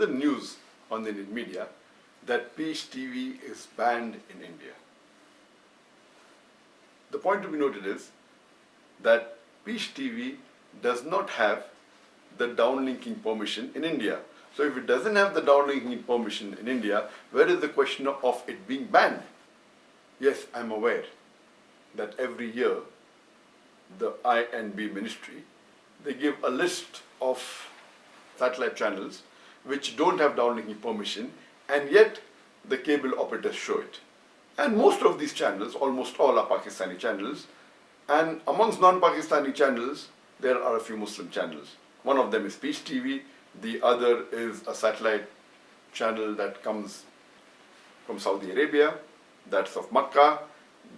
another news on the Indian media that Peace TV is banned in India. The point to be noted is that Peace TV does not have the downlinking permission in India. So if it doesn't have the downlinking permission in India, where is the question of it being banned? Yes, I'm aware that every year the I&B ministry, they give a list of satellite channels which don't have downlinking permission, and yet the cable operators show it. And most of these channels, almost all are Pakistani channels, and amongst non-Pakistani channels, there are a few Muslim channels. One of them is Peace TV, the other is a satellite channel that comes from Saudi Arabia, that's of Makkah,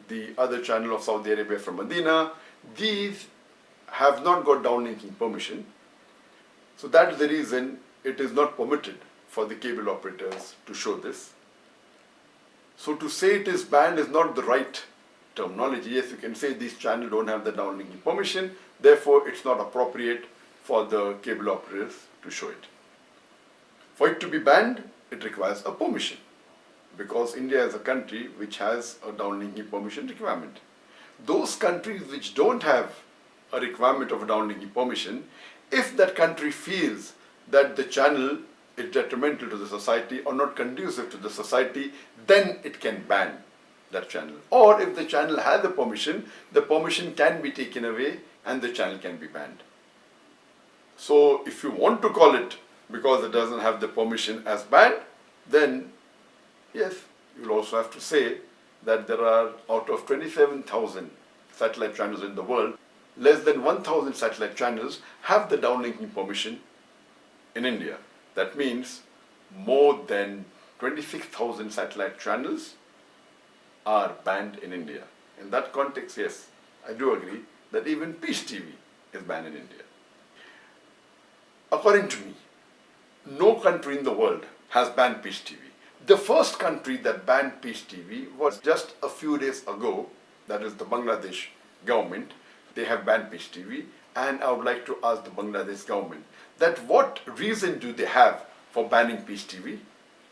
the other channel of Saudi Arabia from Medina. These have not got downlinking permission, so that is the reason it is not permitted for the cable operators to show this. So to say it is banned is not the right terminology. Yes, you can say these channels don't have the downlinking permission, therefore it's not appropriate for the cable operators to show it. For it to be banned, it requires a permission, because India is a country which has a downlinking permission requirement. Those countries which don't have a requirement of a downlinking permission, if that country feels that the channel is detrimental to the society or not conducive to the society, then it can ban that channel. Or if the channel has the permission can be taken away and the channel can be banned. So if you want to call it, because it doesn't have the permission, as banned, then yes, you'll also have to say that there are, out of 27,000 satellite channels in the world, less than 1,000 satellite channels have the downlinking permission in India. That means more than 26,000 satellite channels are banned in India. In that context, yes, I do agree that even Peace TV is banned in India. According to me, no country in the world has banned Peace TV. The first country that banned Peace TV was just a few days ago, that is the Bangladesh government. They have banned Peace TV, and I would like to ask the Bangladesh government that what reason do they have for banning Peace TV?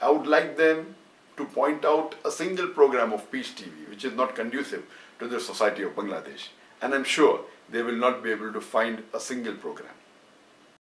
I would like them to point out a single program of Peace TV which is not conducive to the society of Bangladesh, and I'm sure they will not be able to find a single program.